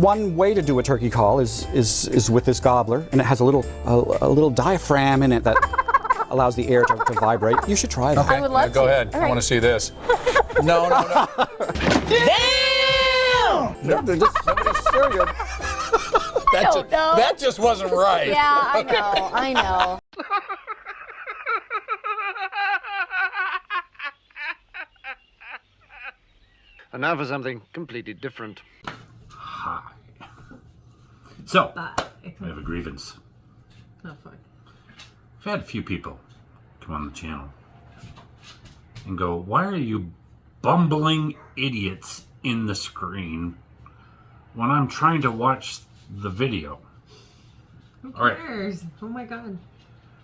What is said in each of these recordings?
One way to do a turkey call is with this gobbler, and it has a little diaphragm in it that allows the air to vibrate. You should try that. Okay. I would love to. Go ahead. All I right. want to see this. No. Damn! Nobody's serious. That just wasn't right. Yeah, I know. And now for something completely different. Hi. So, Bye. I have a grievance. Oh, fuck. I've had a few people come on the channel and go, why are you bumbling idiots in the screen when I'm trying to watch the video? Who All right. cares? Oh my god.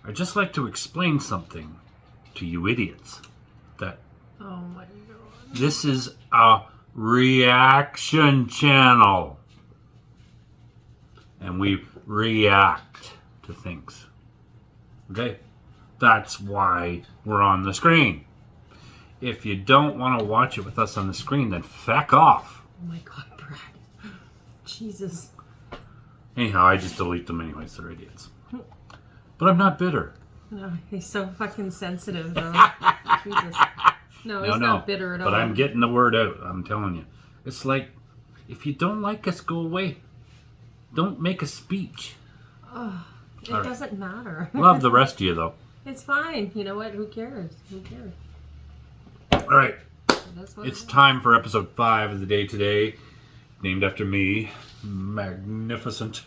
I'd just like to explain something to you idiots. That Oh my god. this is a reaction channel. And we react to things. Okay? That's why we're on the screen. If you don't want to watch it with us on the screen, then feck off. Oh my god, Brad. Jesus. Anyhow, I just delete them anyways. They're idiots. But I'm not bitter. No, he's so fucking sensitive though. Jesus. No, he's No, not bitter at all. but I'm getting the word out. I'm telling you. It's like, if you don't like us, go away. Don't make a speech. Oh, it All right. doesn't matter. Love the rest of you, though. It's fine. You know what? Who cares? Who cares? All right. That's what It's time for episode 5 of the day today. Named after me, Magnificent.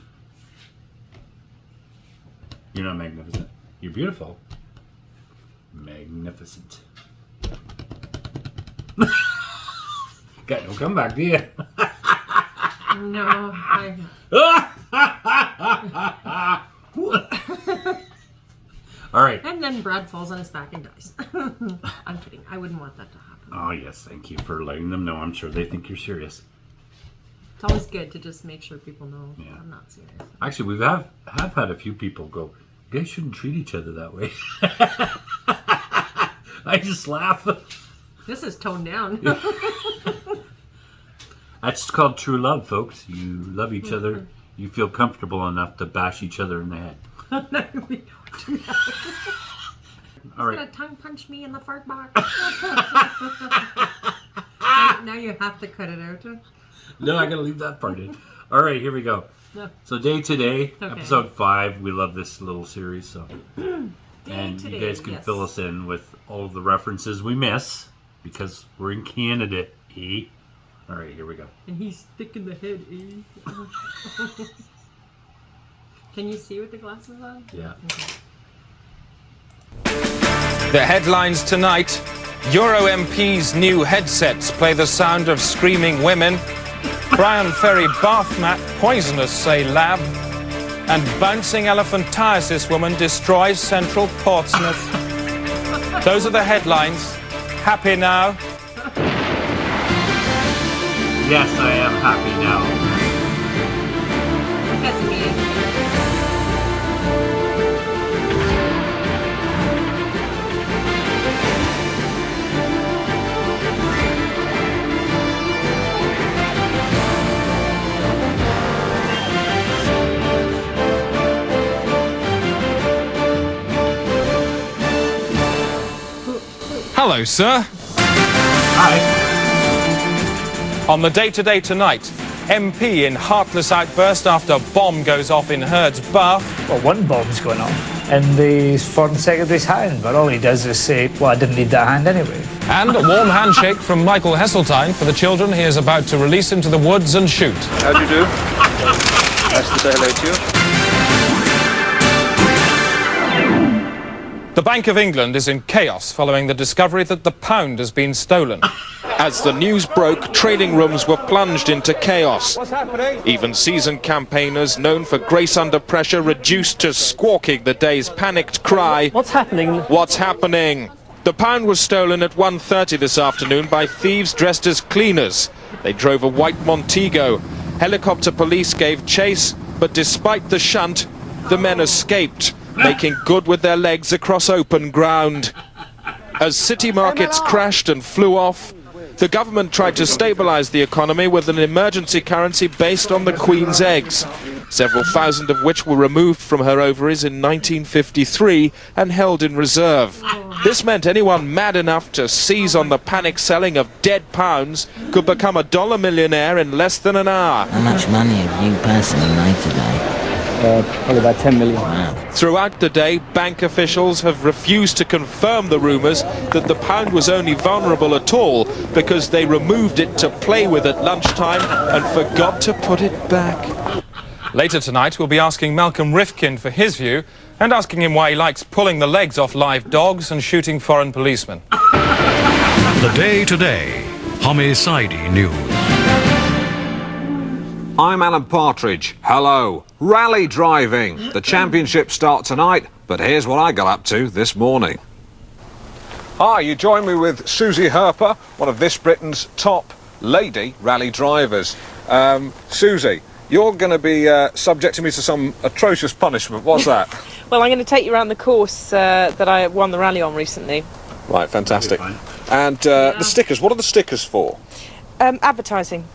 You're not magnificent. You're beautiful. Magnificent. God, don't come back, do you? No, All right. And then Brad falls on his back and dies. I'm kidding. I wouldn't want that to happen. Oh, yes. Thank you for letting them know. I'm sure they think you're serious. It's always good to just make sure people know Yeah. I'm not serious. Actually, we have had a few people go, you guys shouldn't treat each other that way. I just laugh. This is toned down. That's called true love, folks. You love each other. You feel comfortable enough to bash each other in the head. No, we don't do that. All He's right. gonna tongue punch me in the fart box. now you have to cut it out. No, I gotta leave that part in. All right, here we go. No. So day today, Okay. episode 5. We love this little series, so and you today, guys can yes. fill us in with all of the references we miss because we're in Canada. Eh? All right, here we go. And he's thick in the head, eh? Can you see with the glasses on? Yeah. Okay. The headlines tonight: Euro MPs' new headsets play the sound of screaming women. Brian Ferry bath mat poisonous, say lab. And bouncing elephantiasis woman destroys central Portsmouth. Those are the headlines. Happy now? Yes, I am happy now. That's me. Hello, sir. Hi. On the day-to-day tonight, MP in heartless outburst after bomb goes off in Hurd's bath. Well, one bomb's going off in the Foreign Secretary's hand, but all he does is say, well, I didn't need that hand anyway. And a warm handshake from Michael Heseltine for the children he is about to release into the woods and shoot. How do you do? Nice to say hello to you. The Bank of England is in chaos following the discovery that the pound has been stolen. As the news broke, trading rooms were plunged into chaos. Even seasoned campaigners known for grace under pressure reduced to squawking the day's panicked cry, What's happening? "What's happening?" The pound was stolen at 1:30 this afternoon by thieves dressed as cleaners. They drove a white Montego. Helicopter police gave chase, but despite the shunt, the men escaped, making good with their legs across open ground. As city markets crashed and flew off, The government tried to stabilise the economy with an emergency currency based on the Queen's eggs, several thousand of which were removed from her ovaries in 1953 and held in reserve. This meant anyone mad enough to seize on the panic selling of dead pounds could become a dollar millionaire in less than an hour. How much money have you personally made today? Probably about 10 million. Wow. Throughout the day, bank officials have refused to confirm the rumours that the pound was only vulnerable at all because they removed it to play with at lunchtime and forgot to put it back. Later tonight, we'll be asking Malcolm Rifkin for his view and asking him why he likes pulling the legs off live dogs and shooting foreign policemen. The Day Today Homicide News. I'm Alan Partridge. Hello. Rally driving. The championships start tonight, but here's what I got up to this morning. Hi, you join me with Susie Herper, one of this Britain's top lady rally drivers. Susie, you're going to be subjecting me to some atrocious punishment. What's that? Well, I'm going to take you around the course that I won the rally on recently. Right, fantastic. And the stickers, what are the stickers for? Advertising.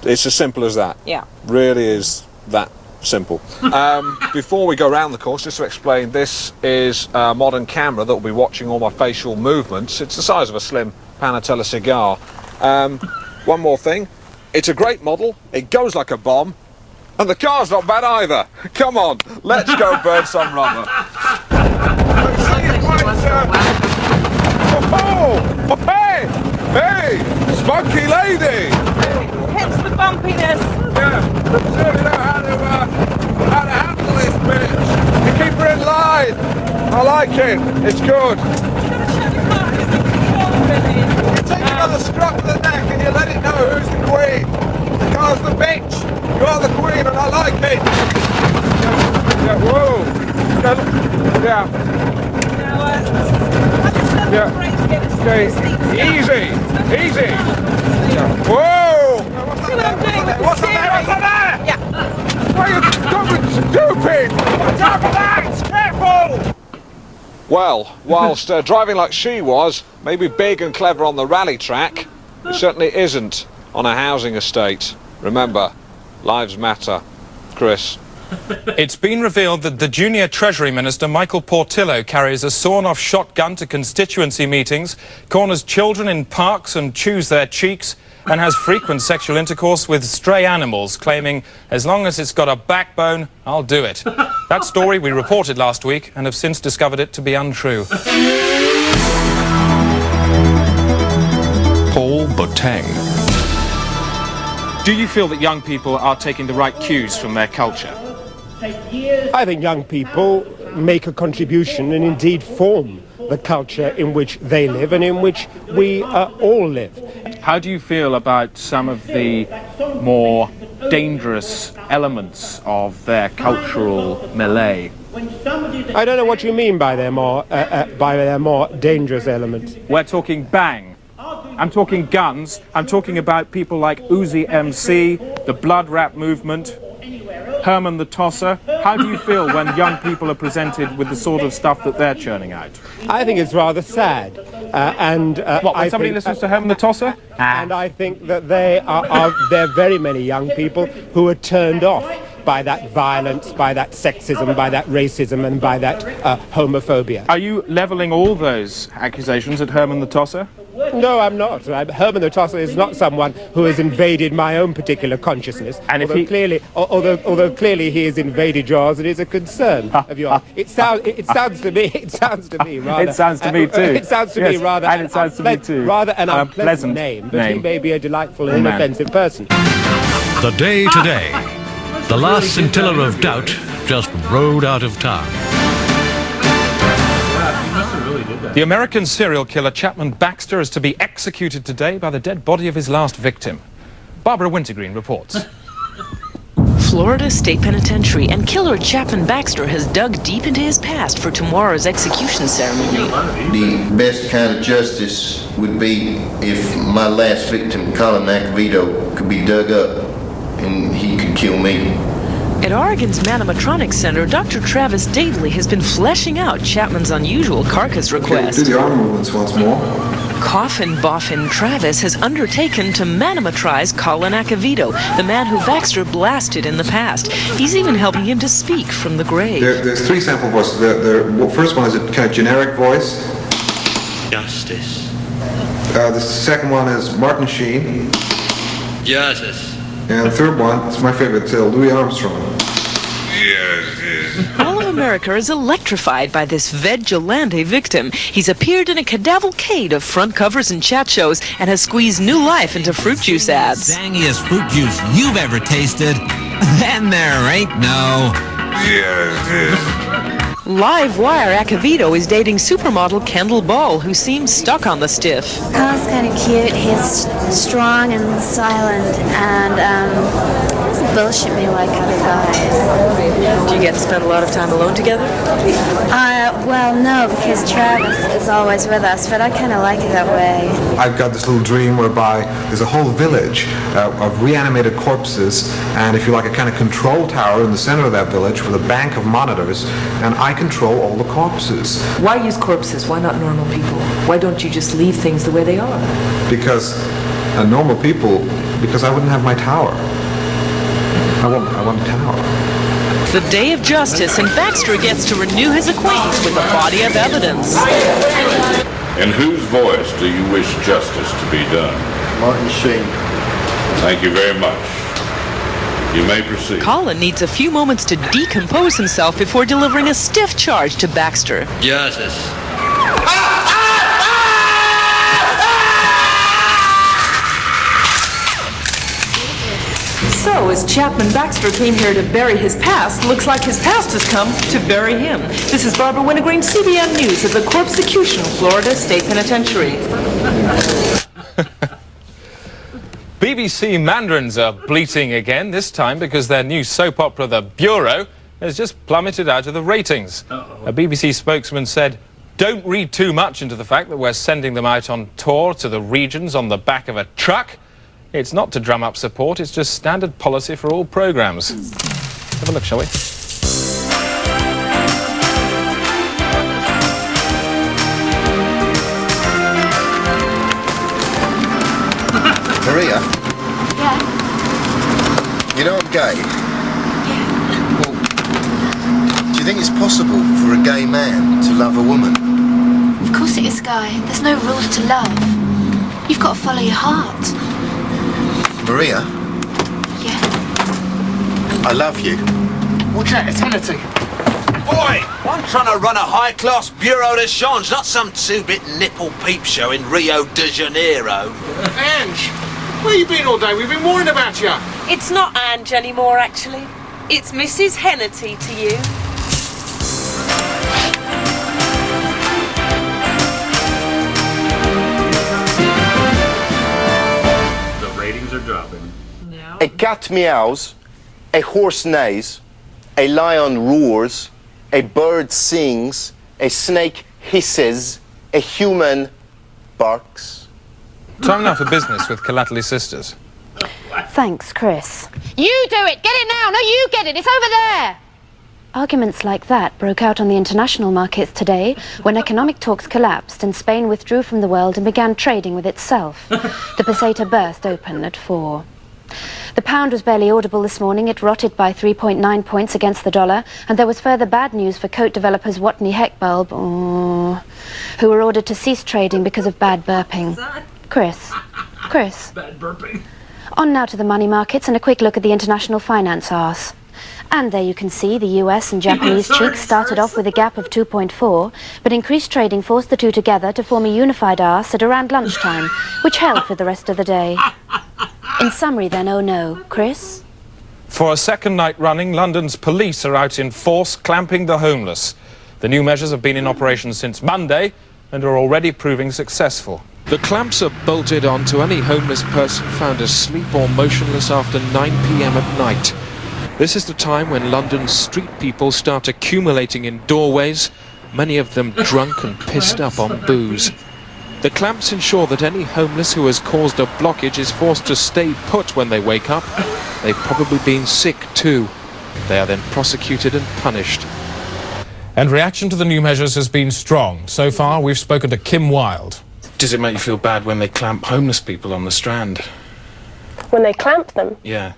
It's as simple as that. Yeah. Really is that simple. Before we go around the course, just to explain, this is a modern camera that will be watching all my facial movements. It's the size of a slim Panatella cigar. One more thing, it's a great model, it goes like a bomb, and the car's not bad either. Come on, let's go burn some rubber. Oh, hey, hey, spunky lady. Hence the bumpiness. Yeah, surely know how to handle this bitch. You keep her in line. I like it. It's good. You take another scruff of the neck and you let it know who's the queen. The car's the bitch. You're the queen and I like it. Yeah, whoa. Yeah. Yeah. Okay. Easy. Easy. Yeah. Whoa. What's on there? Yeah. Why are you going stupid? What's up with that? Careful! Well, whilst driving like she was, maybe big and clever on the rally track, it certainly isn't on a housing estate. Remember, lives matter. Chris. It's been revealed that the junior Treasury Minister, Michael Portillo, carries a sawn-off shotgun to constituency meetings, corners children in parks and chews their cheeks, and has frequent sexual intercourse with stray animals, claiming, as long as it's got a backbone, I'll do it. That story we reported last week and have since discovered it to be untrue. Paul Boteng. Do you feel that young people are taking the right cues from their culture? I think young people make a contribution and indeed form the culture in which they live and in which we all live. How do you feel about some of the more dangerous elements of their cultural melee? I don't know what you mean by their more dangerous elements. We're talking bang. I'm talking guns. I'm talking about people like Uzi MC, the Blood Rap movement, Herman the Tosser. How do you feel when young people are presented with the sort of stuff that they're churning out? I think it's rather sad. When somebody listens to Herman the Tosser? And I think that there are very many young people who are turned off by that violence, by that sexism, by that racism, and by that homophobia. Are you levelling all those accusations at Herman the Tosser? No, I'm not. Herman the Tosser is not someone who has invaded my own particular consciousness. And although clearly he has invaded yours, it is a concern of yours. It sounds to me rather. It sounds to me too. It sounds to me rather. And it sounds to me too. Rather an unpleasant name, but he may be a delightful and inoffensive person. The Day Today. The last scintilla of doubt just rode out of town. The American serial killer Chapman Baxter is to be executed today by the dead body of his last victim. Barbara Wintergreen reports. Florida State Penitentiary and killer Chapman Baxter has dug deep into his past for tomorrow's execution ceremony. The best kind of justice would be if my last victim, Colin Magnifivent, could be dug up and he could kill me. At Oregon's Animatronics Center, Dr. Travis Daitley has been fleshing out Chapman's unusual carcass request. Do the arm movements once more. Coffin Boffin Travis has undertaken to manometrize Colin Acevedo, the man who Baxter blasted in the past. He's even helping him to speak from the grave. There's three sample voices. The first one is a kind of generic voice. Justice. The second one is Martin Sheen. Justice. And the third one, it's my favorite, Louis Armstrong. All of America is electrified by this vigilante victim. He's appeared in a cavalcade of front covers and chat shows and has squeezed new life into fruit juice ads. Sangiest fruit juice you've ever tasted. And there ain't no. Live wire Acevedo is dating supermodel Kendall Ball, who seems stuck on the stiff. Carl's kind of cute. He's strong and silent, and doesn't bullshit me like other guys. Do you get to spend a lot of time alone together? Well, no, because Travis is always with us, but I kind of like it that way. I've got this little dream whereby there's a whole village of reanimated corpses, and if you like, a kind of control tower in the center of that village with a bank of monitors, and I control all the corpses. Why use corpses? Why not normal people? Why don't you just leave things the way they are? Because normal people, because I wouldn't have my tower. I want a tower. The day of justice, and Baxter gets to renew his acquaintance with a body of evidence. In whose voice do you wish justice to be done? Martin Sheen. Thank you very much. You may proceed. Colin needs a few moments to decompose himself before delivering a stiff charge to Baxter. Justice. So, as Chapman Baxter came here to bury his past, looks like his past has come to bury him. This is Barbara Wintergreen, CBN News at the Corpsecution, Florida State Penitentiary. BBC Mandarins are bleating again, this time because their new soap opera, The Bureau, has just plummeted out of the ratings. A BBC spokesman said, "Don't read too much into the fact that we're sending them out on tour to the regions on the back of a truck. It's not to drum up support, it's just standard policy for all programmes." Have a look, shall we? Maria? Yeah? You know I'm gay? Yeah. Well, do you think it's possible for a gay man to love a woman? Of course it is, Guy. There's no rules to love. You've got to follow your heart. Maria? Yeah? I love you. Watch out, it's Hannity. Boy, I'm trying to run a high-class bureau de change, not some two-bit nipple peep show in Rio de Janeiro. Ange, where you been all day? We've been worrying about you. It's not Ange anymore, actually. It's Mrs. Hannity to you. The ratings are dropping. A cat meows, a horse neighs, a lion roars, a bird sings, a snake hisses, a human barks. Time now for business with Collaterally Sisters. Thanks, Chris. You do it! Get it now! No, you get it! It's over there! Arguments like that broke out on the international markets today when economic talks collapsed and Spain withdrew from the world and began trading with itself. The peseta burst open at 4. The pound was barely audible this morning. It rotted by 3.9 points against the dollar, and there was further bad news for coat developers Watney Heckbulb, who were ordered to cease trading because of bad burping. Chris. Bad burping. On now to the money markets and a quick look at the international finance arse. And there you can see the US and Japanese cheeks started off with a gap of 2.4, but increased trading forced the two together to form a unified arse at around lunchtime, which held for the rest of the day. In summary then, oh no, Chris? For a second night running, London's police are out in force clamping the homeless. The new measures have been in operation since Monday and are already proving successful. The clamps are bolted on to any homeless person found asleep or motionless after 9 p.m. at night. This is the time when London's street people start accumulating in doorways, many of them drunk and pissed up on booze. The clamps ensure that any homeless who has caused a blockage is forced to stay put when they wake up. They've probably been sick too. They are then prosecuted and punished. And reaction to the new measures has been strong. So far, we've spoken to Kim Wilde. Does it make you feel bad when they clamp homeless people on the Strand? When they clamp them? Yeah.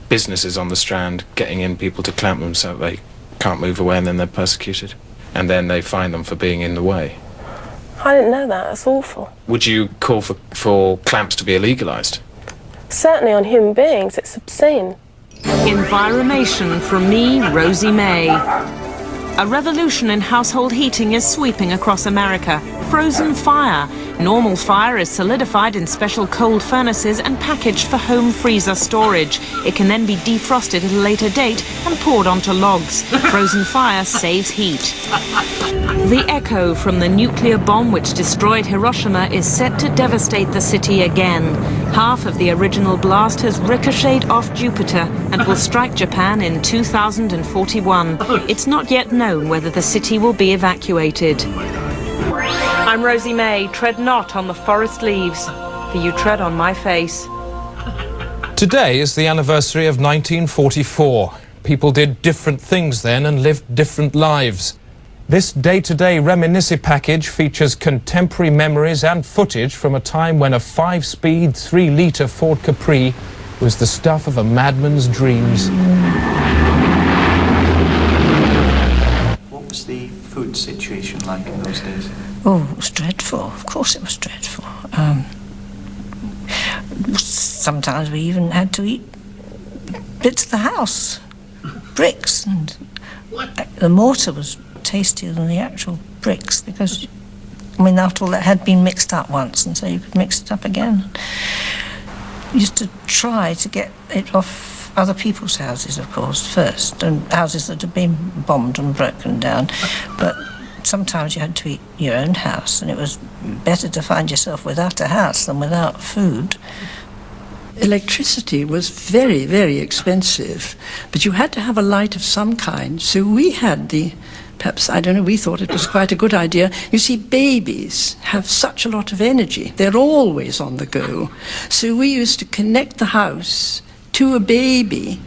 Businesses on the Strand getting in people to clamp them so they can't move away, and then they're persecuted. And then they fine them for being in the way. I didn't know that. That's awful. Would you call for clamps to be illegalised? Certainly on human beings, it's obscene. Environmation from me, Rosie May. A revolution in household heating is sweeping across America. Frozen fire. Normal fire is solidified in special cold furnaces and packaged for home freezer storage. It can then be defrosted at a later date and poured onto logs. Frozen fire saves heat. The echo from the nuclear bomb which destroyed Hiroshima is set to devastate the city again. Half of the original blast has ricocheted off Jupiter and will strike Japan in 2041. It's not yet known whether the city will be evacuated. I'm Rosie May. Tread not on the forest leaves, for you tread on my face. Today is the anniversary of 1944. People did different things then and lived different lives. This day-to-day reminiscence package features contemporary memories and footage from a time when a 5-speed, 3-litre Ford Capri was the stuff of a madman's dreams. What was the food situation like in those days? Oh, it was dreadful. Of course it was dreadful. Sometimes we even had to eat bits of the house, bricks, and the mortar was tastier than the actual bricks because, I mean, after all, that had been mixed up once, and so you could mix it up again. We used to try to get it off other people's houses, of course, first, and houses that had been bombed and broken down, but sometimes you had to eat your own house, and it was better to find yourself without a house than without food. Electricity was very, very expensive, but you had to have a light of some kind, so we had perhaps, I don't know, we thought it was quite a good idea. You see, babies have such a lot of energy. They're always on the go. So we used to connect the house to a baby,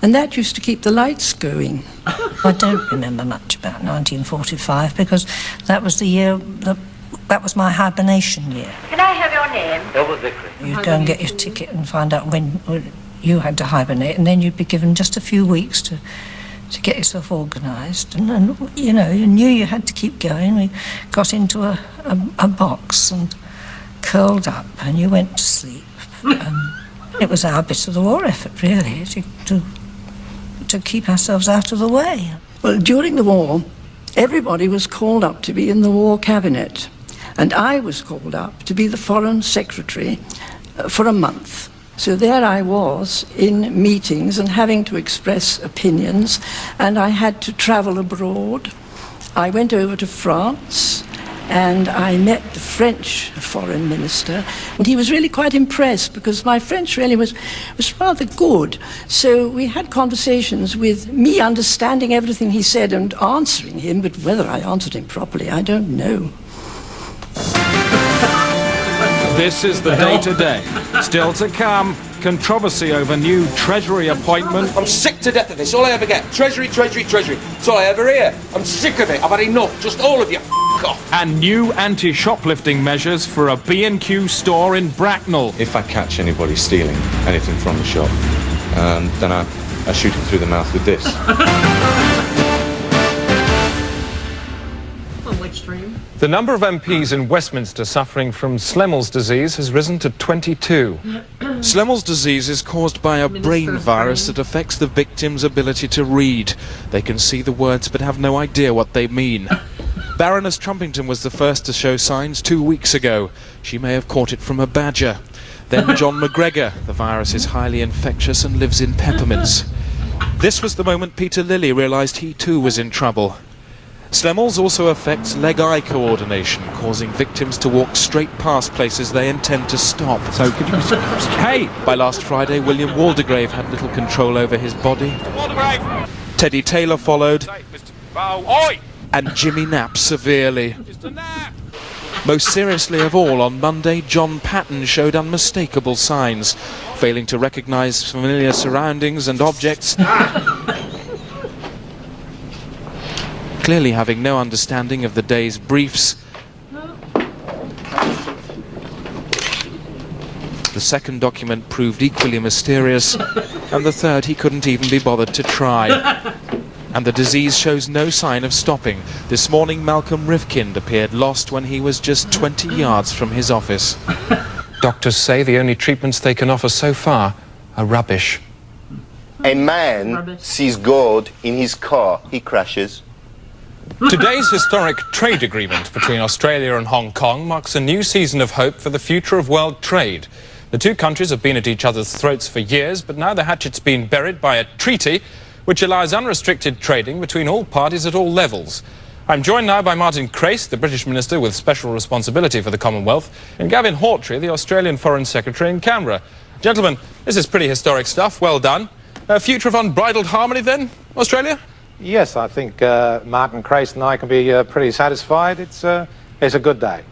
and that used to keep the lights going. I don't remember much about 1945 because that was the year, that was my hibernation year. Can I have your name? Double Vickery. You'd go and get your ticket and find out when you had to hibernate, and then you'd be given just a few weeks to get yourself organised. And, you know, you knew you had to keep going. We got into a box and curled up, and you went to sleep. It was our bit of the war effort, really, to keep ourselves out of the way. Well, during the war, everybody was called up to be in the war cabinet, and I was called up to be the foreign secretary for a month. So there I was in meetings and having to express opinions, and I had to travel abroad. I went over to France and I met the French foreign minister, and he was really quite impressed because my French really was rather good. So we had conversations with me understanding everything he said and answering him, but whether I answered him properly, I don't know. This is the day-to-day. Still to come, controversy over new Treasury appointment. I'm sick to death of this. All I ever get. Treasury, Treasury, Treasury. That's all I ever hear. I'm sick of it. I've had enough. Just all of you. F*** off. And new anti-shoplifting measures for a B&Q store in Bracknell. If I catch anybody stealing anything from the shop, then I shoot him through the mouth with this. Which dream? The number of MPs in Westminster suffering from Slemmel's disease has risen to 22. Slemmel's disease is caused by a brain virus that affects the victim's ability to read. They can see the words but have no idea what they mean. Baroness Trumpington was the first to show signs 2 weeks ago. She may have caught it from a badger. Then John McGregor. The virus is highly infectious and lives in peppermints. This was the moment Peter Lilly realised he too was in trouble. Slemmel's also affects leg-eye coordination, causing victims to walk straight past places they intend to stop. So could you... Hey! By last Friday, William Waldegrave had little control over his body. Waldegrave! Teddy Taylor followed. Mr. Bow. Oi! And Jimmy Knapp severely. Most seriously of all, on Monday, John Patton showed unmistakable signs, failing to recognise familiar surroundings and objects. Clearly having no understanding of the day's briefs, The second document proved equally mysterious, and the third he couldn't even be bothered to try. And the disease shows no sign of stopping. This morning, Malcolm Rifkind appeared lost when he was just 20 yards from his office. Doctors say the only treatments they can offer so far are rubbish. A man sees God in his car. He crashes. Today's historic trade agreement between Australia and Hong Kong marks a new season of hope for the future of world trade. The two countries have been at each other's throats for years, but now the hatchet's been buried by a treaty which allows unrestricted trading between all parties at all levels. I'm joined now by Martin Crace, the British Minister with special responsibility for the Commonwealth, and Gavin Hawtrey, the Australian Foreign Secretary in Canberra. Gentlemen, this is pretty historic stuff. Well done. A future of unbridled harmony then, Australia? Yes, I think Martin Crace and I can be pretty satisfied. It's a good day.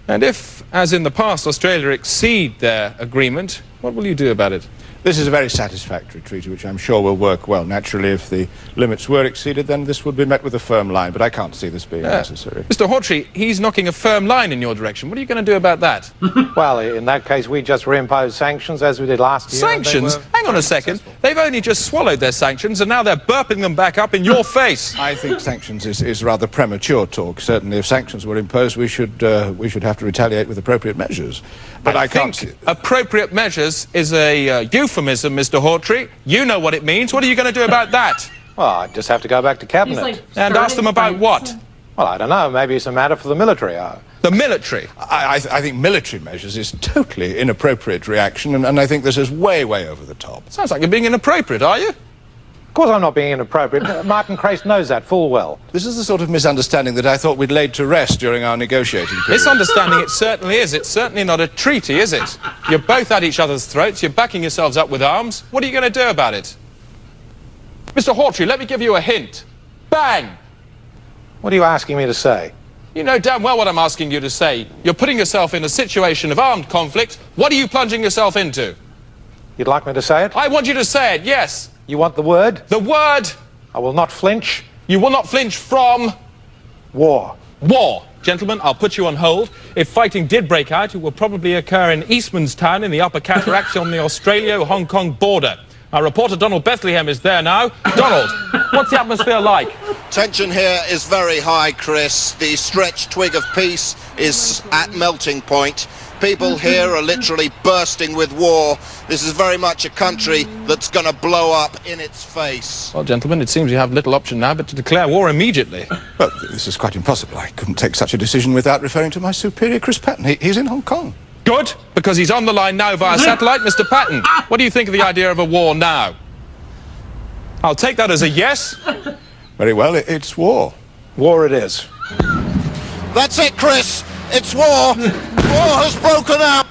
And if, as in the past, Australia exceed their agreement, what will you do about it? This is a very satisfactory treaty, which I'm sure will work well. Naturally, if the limits were exceeded, then this would be met with a firm line, but I can't see this being necessary. Mr. Hawtrey, he's knocking a firm line in your direction. What are you going to do about that? Well, in that case, we just reimpose sanctions as we did last year. Sanctions? Hang on a second. They've only just swallowed their sanctions, and now they're burping them back up in your face. I think sanctions is rather premature talk. Certainly, if sanctions were imposed, we should have to retaliate with appropriate measures. But I can't think appropriate measures is a euphemism, Mr. Hawtrey. You know what it means. What are you going to do about that? Well, I just have to go back to Cabinet. And ask them about what? Well, I don't know. Maybe it's a matter for the military. The military? I think military measures is totally inappropriate reaction, and I think this is way, way over the top. Sounds like you're being inappropriate, are you? Of course I'm not being inappropriate. Martin Crace knows that full well. This is the sort of misunderstanding that I thought we'd laid to rest during our negotiating period. Misunderstanding it certainly is. It's certainly not a treaty, is it? You're both at each other's throats. You're backing yourselves up with arms. What are you going to do about it? Mr. Hawtrey, let me give you a hint. Bang! What are you asking me to say? You know damn well what I'm asking you to say. You're putting yourself in a situation of armed conflict. What are you plunging yourself into? You'd like me to say it? I want you to say it, yes. You want the word? The word! I will not flinch. You will not flinch from? War. War. Gentlemen, I'll put you on hold. If fighting did break out, it will probably occur in Eastman's Town in the Upper Cataracts on the Australia-Hong Kong border. Our reporter Donald Bethlehem is there now. Donald, what's the atmosphere like? Tension here is very high, Chris. The stretched twig of peace is at melting point. People here are literally bursting with war. This is very much a country that's going to blow up in its face. Well, gentlemen, it seems you have little option now but to declare war immediately. Well, this is quite impossible. I couldn't take such a decision without referring to my superior, Chris Patton. He's in Hong Kong. Good, because he's on the line now via satellite. Mr. Patton, what do you think of the idea of a war now? I'll take that as a yes. Very well, it's war. War it is. That's it, Chris. It's war. War has broken out.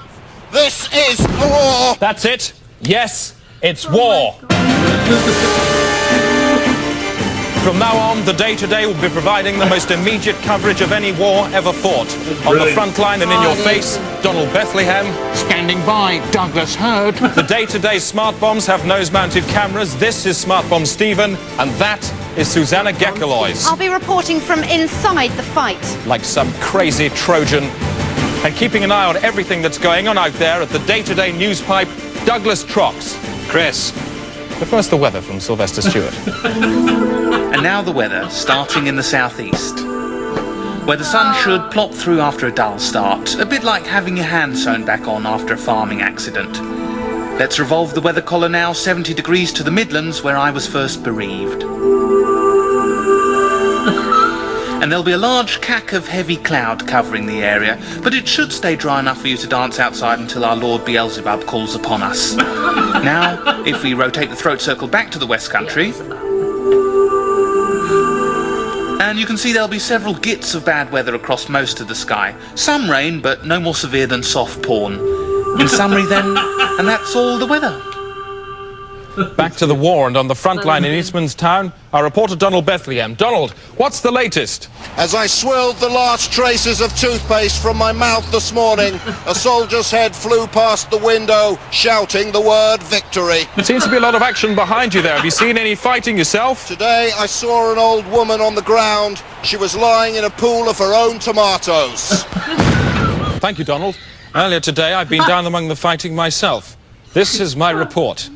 This is a war. That's it. Yes, it's war. From now on, the Day-to-Day will be providing the most immediate coverage of any war ever fought. On the front line and in your face, Donald Bethlehem. Standing by, Douglas Hurd. The Day-to-Day smart bombs have nose-mounted cameras. This is Smart Bomb Stephen, and that is Susanna Gekalois. I'll be reporting from inside the fight. Like some crazy Trojan. And keeping an eye on everything that's going on out there at the Day-to-Day news pipe, Douglas Trox. Chris. But first, the weather from Sylvester Stewart. And now the weather, starting in the southeast, where the sun should plop through after a dull start, a bit like having your hand sewn back on after a farming accident. Let's revolve the weather collar now, 70 degrees to the Midlands, where I was first bereaved. And there'll be a large cack of heavy cloud covering the area, but it should stay dry enough for you to dance outside until our Lord Beelzebub calls upon us. Now, if we rotate the throat circle back to the West Country, and you can see there'll be several gits of bad weather across most of the sky. Some rain, but no more severe than soft porn. In summary then, and that's all the weather. Back to the war, and on the front line in Eastman's Town, our reporter Donald Bethlehem. Donald, what's the latest? As I swirled the last traces of toothpaste from my mouth this morning, a soldier's head flew past the window, shouting the word victory. There seems to be a lot of action behind you there. Have you seen any fighting yourself? Today I saw an old woman on the ground. She was lying in a pool of her own tomatoes. Thank you, Donald. Earlier today, I've been down among the fighting myself. This is my report.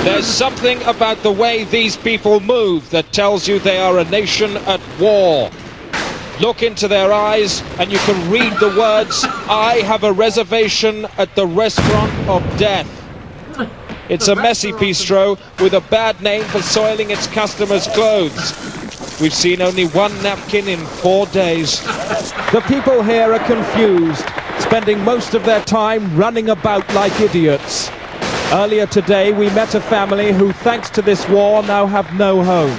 There's something about the way these people move that tells you they are a nation at war. Look into their eyes and you can read the words, "I have a reservation at the restaurant of death." It's a messy bistro with a bad name for soiling its customers' clothes. We've seen only one napkin in 4 days. The people here are confused, spending most of their time running about like idiots. Earlier today, we met a family who, thanks to this war, now have no home.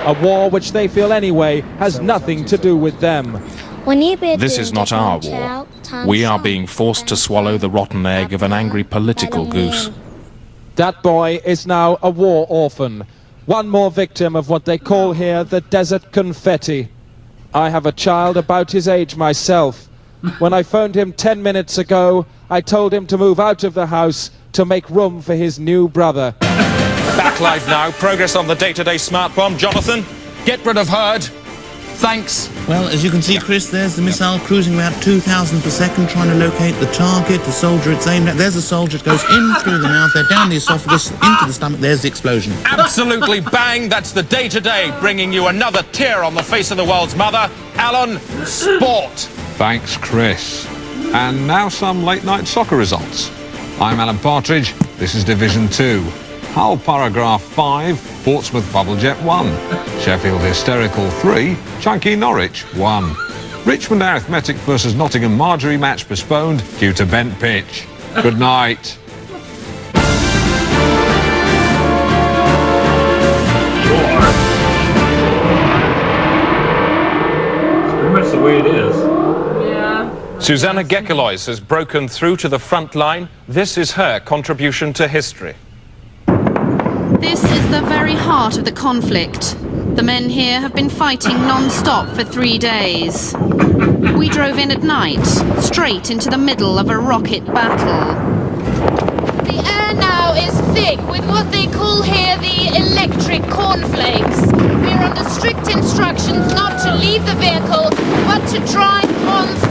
A war which they feel anyway has nothing to do with them. This is not our war. We are being forced to swallow the rotten egg of an angry political goose. That boy is now a war orphan. One more victim of what they call here the desert confetti. I have a child about his age myself. When I phoned him 10 minutes ago, I told him to move out of the house to make room for his new brother. Back live now. Progress on the day-to-day smart bomb. Jonathan, get rid of Hurd. Thanks. Well, as you can see, Chris, there's the missile cruising about 2,000 per second, trying to locate the target, the soldier it's aimed at. There's the soldier, it goes in through the mouth, there, down the esophagus, into the stomach. There's the explosion. Absolutely bang. That's the day-to-day, bringing you another tear on the face of the world's mother. Alan, sport. Thanks, Chris. And now some late-night soccer results. I'm Alan Partridge. This is Division 2. Hull Paragraph 5, Portsmouth Bubblejet 1. Sheffield Hysterical 3, Chunky Norwich 1. Richmond Arithmetic versus Nottingham Marjorie match postponed due to bent pitch. Good night. Pretty much the way it is. Susanna Gekelois has broken through to the front line. This is her contribution to history. This is the very heart of the conflict. The men here have been fighting non-stop for 3 days. We drove in at night, straight into the middle of a rocket battle. The air now is thick with what they call here the electric cornflakes. We're under strict instructions not to leave the vehicle, but to drive on through.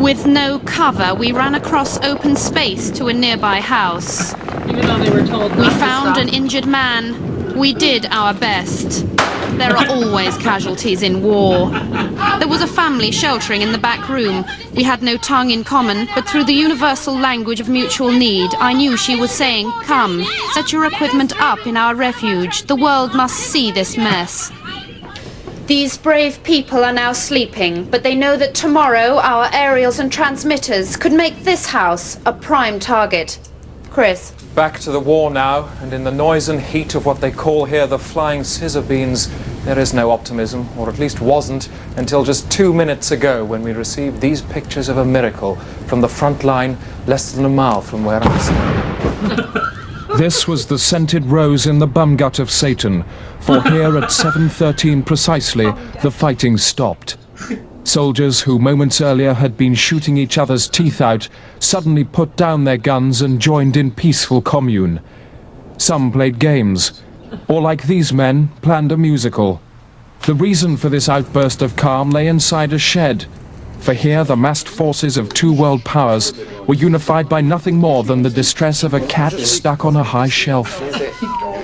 With no cover, we ran across open space to a nearby house. Even though they were told We not to found stop. an injured man. We did our best. There are always casualties in war. There was a family sheltering in the back room. We had no tongue in common, but through the universal language of mutual need, I knew she was saying, "Come, set your equipment up in our refuge. The world must see this mess." These brave people are now sleeping, but they know that tomorrow our aerials and transmitters could make this house a prime target. Chris. Back to the war now, and in the noise and heat of what they call here the flying scissor beans, there is no optimism, or at least wasn't, until just 2 minutes ago when we received these pictures of a miracle from the front line less than a mile from where I'm standing. This was the scented rose in the bum gut of Satan, for here at 7:13 precisely, the fighting stopped. Soldiers who moments earlier had been shooting each other's teeth out suddenly put down their guns and joined in peaceful commune. Some played games, or like these men, planned a musical. The reason for this outburst of calm lay inside a shed, for here the massed forces of two world powers were unified by nothing more than the distress of a cat stuck on a high shelf.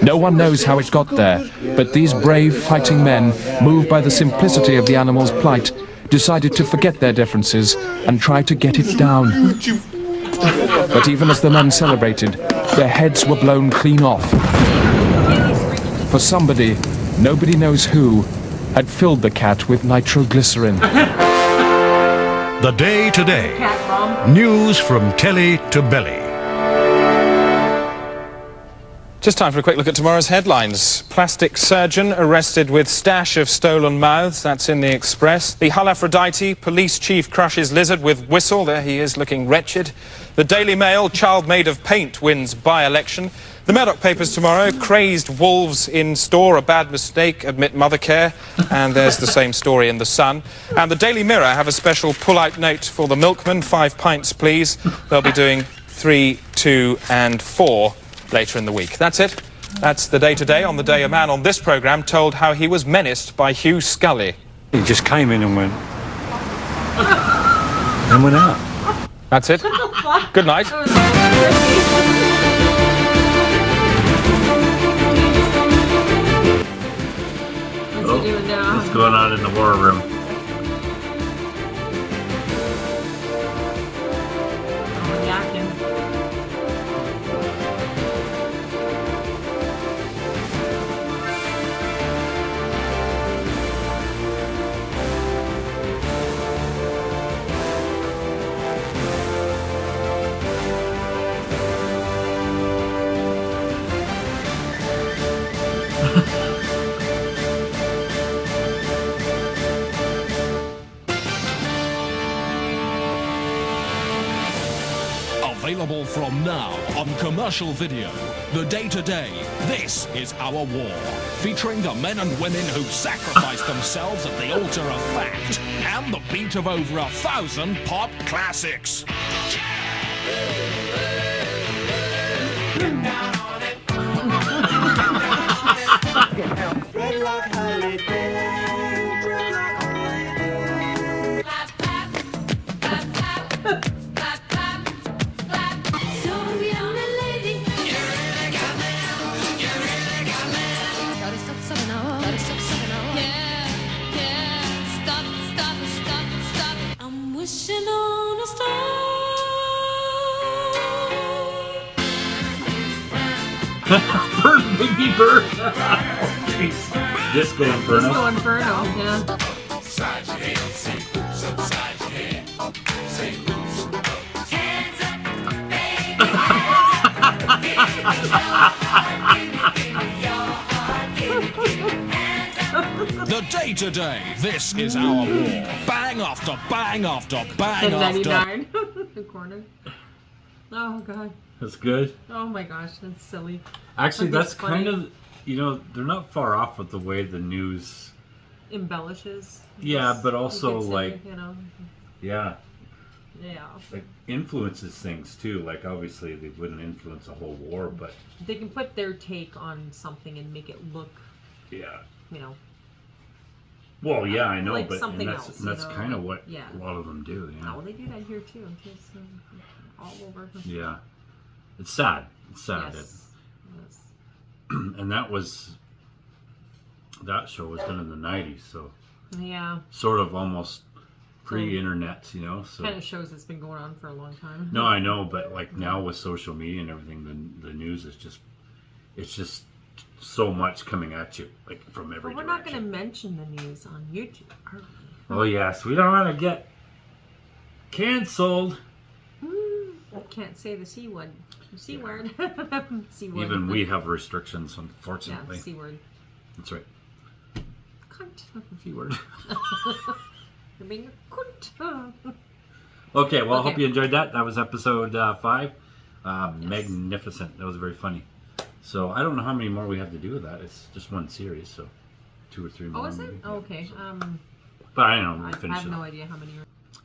No one knows how it got there, but these brave fighting men, moved by the simplicity of the animal's plight, decided to forget their differences and try to get it down. But even as the men celebrated, their heads were blown clean off. For somebody, nobody knows who, had filled the cat with nitroglycerin. The Day Today. News from telly to belly. Just time for a quick look at tomorrow's headlines. Plastic surgeon arrested with stash of stolen mouths. That's in the Express. The Hull Aphrodite, police chief crushes lizard with whistle. There he is, looking wretched. The Daily Mail, child made of paint wins by-election. The Murdoch papers tomorrow, crazed wolves in store, a bad mistake, admit mother care. And there's the same story in The Sun. And the Daily Mirror have a special pull-out note for the milkman, 5 pints please. They'll be doing 3, 2 and 4 later in the week. That's it. That's the Day Today. On the day, a man on this programme told how he was menaced by Hugh Scully. He just came in and went, And we're out. That's it. Good night. What's he doing now? What's going on in the war room? Oh, yakking. Available from now on commercial video. The Day-to-Day, This Is Our War. Featuring the men and women who sacrificed themselves at the altar of fact. And the beat of over 1,000 pop classics. Wishing on a star. Bird, baby bird. Jeez. Disco Inferno. Disco Inferno, yeah. Upside your head, say hoops upside your head. Say hoops up. Hands up, baby. The Day-to-Day, This Is Our War. Bang after bang after bang after. 99. The corner. Oh god. That's good. Oh my gosh, that's silly. Actually, But that's it's funny. kind of, you know, they're not far off with the way the news. Embellishes. Yeah, Yes, but you also could say, like, you know. yeah, Yeah. like influences things too. Like obviously they wouldn't influence a whole war, but They can put their take on something and make it look, yeah. you know. Well, yeah, I know, Like but something and that's, else, and that's you know, kind of like, what yeah. a lot of them do. You Oh, know? well, they do that here too. Just all over. Yeah, it's sad. It's sad. Yes. Yes. And that show was done in the '90s, so Yeah. sort of almost pre-internet, you know. So Kind of shows it's been going on for a long time. no, I know, but like now with social media and everything, the news is it's just so much coming at you, like from every But we're not going to mention the news on YouTube, are we? Oh yes, we don't want to get canceled. Can't say the C word. C word. C word. Even we have restrictions, unfortunately. Yeah, C word. That's right. Cunt. C word. You're being a cunt. Okay, well, I hope Okay. you enjoyed that. That was episode 5. Magnificent. That was very funny. So I don't know how many more we have to do with that. It's just one series, so 2 or 3 more. Oh, is it? maybe. Oh, okay. But I don't know. We'll I finish have it no up. idea how many.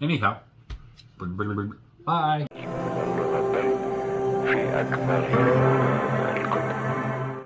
Anyhow. Bye.